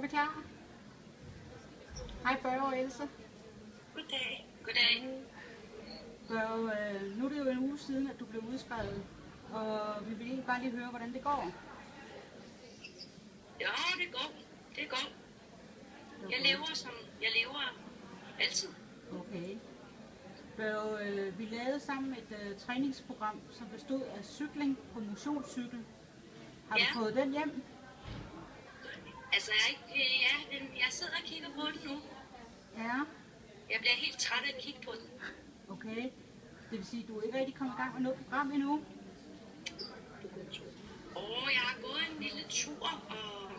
er vi klar. Hej Børge og Else. Goddag. Goddag. Børge, nu er det jo en uge siden, at du blev udskrevet, og vi vil egentlig bare lige høre, hvordan det går. Ja, det går. Det går. Jeg lever, som jeg lever altid. Okay. Børge, vi lavede sammen et træningsprogram, som bestod af cykling på motionscykel. Har du fået den hjem? Altså, jeg sidder og kigger på den nu. Ja. Jeg bliver helt træt af at kigge på den. Okay. Det vil sige, at du er ikke rigtig kommet i gang med noget program endnu? Jeg har gået en lille tur, og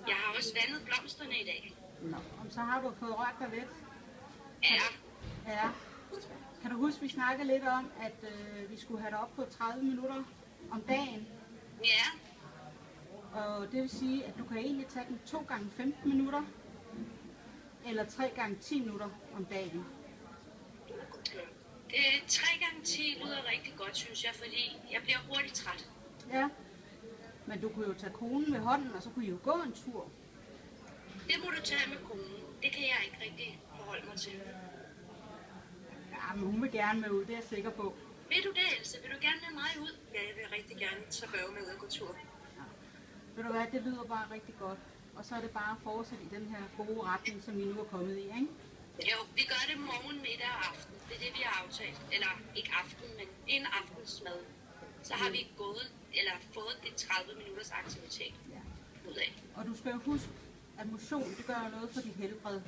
jeg har også vandet blomsterne i dag. Nå, så har du fået rørt dig lidt. Ja. Ja. Kan du huske, vi snakkede lidt om, at vi skulle have dig op på 30 minutter om dagen? Ja. Og det vil sige, at du kan egentlig tage den 2 gange 15 minutter, eller 3 gange 10 minutter om dagen. 3 gange 10 lyder rigtig godt, synes jeg, fordi jeg bliver hurtigt træt. Ja. Men du kunne jo tage konen med hånden, og så kunne I jo gå en tur. Det må du tage med konen. Det kan jeg ikke rigtig forholde mig til. Ja, men hun vil gerne med ud, det er jeg sikker på. Vil du det, Else? Vil du gerne med mig ud? Ja, jeg vil rigtig gerne tage Børge med ud og gå tur. Ja. Ved du hvad, det lyder bare rigtig godt. Og så er det bare at fortsætte i den her gode retning, som vi nu er kommet i, ikke? Jo, vi gør det morgen, middag og aften. Det er det, vi har aftalt. Eller ikke aften, men en aftensmad. Så har vi fået det 30 minutters aktivitet ud af. Og du skal jo huske, at motion, det gør noget for dit helbred.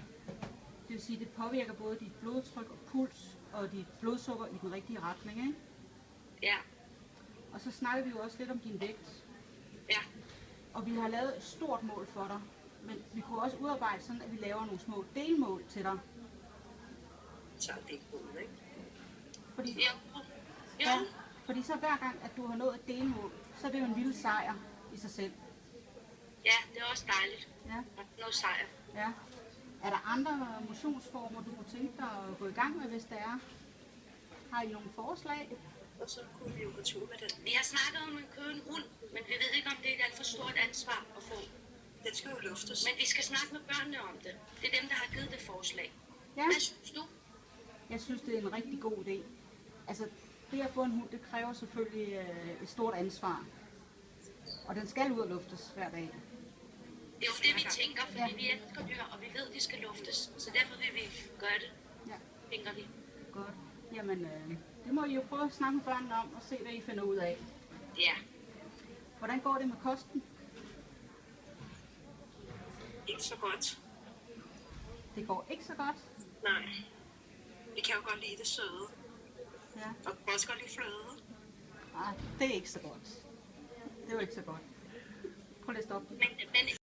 Det vil sige, det påvirker både dit blodtryk og puls og dit blodsukker i den rigtige retning, ikke? Ja. Og så snakker vi jo også lidt om din vægt. Ja. Og vi har lavet et stort mål for dig. Men vi kunne også udarbejde sådan, at vi laver nogle små delmål til dig. Så er det godt, ikke? Fordi, Ja. fordi så hver gang, at du har nået et delmål, så er det jo en lille sejr i sig selv. Ja, det er også dejligt. Ja. Noget sejr. Ja. Er der andre motionsformer, du kunne tænke dig at gå i gang med, hvis der er? Har I nogle forslag? Og så kunne vi jo gå tur med den. Vi har snakket om at købe en hund, men vi ved ikke, om det er et alt for stort ansvar at få. Den skal jo luftes. Men vi skal snakke med børnene om det. Det er dem, der har givet det forslag. Ja. Hvad synes du? Jeg synes, det er en rigtig god idé. Altså, det at få en hund, det kræver selvfølgelig et stort ansvar. Og den skal ud og luftes hver dag. Det er jo det, vi tænker, fordi vi elsker dyr, og vi ved, at de skal luftes. Så derfor vil vi gøre det, Ja, tænker vi. godt. Jamen, det må I jo prøve at snakke med børnene om og se, hvad I finder ud af. Ja. Hvordan går det med kosten? Ikke så godt. Det går ikke så godt. Nej. Vi kan jo godt lide det søde. Ja. Og vi kan også godt lide fløde. Nej, det er ikke så godt. Det var ikke så godt. Prøv lige at stoppe. Men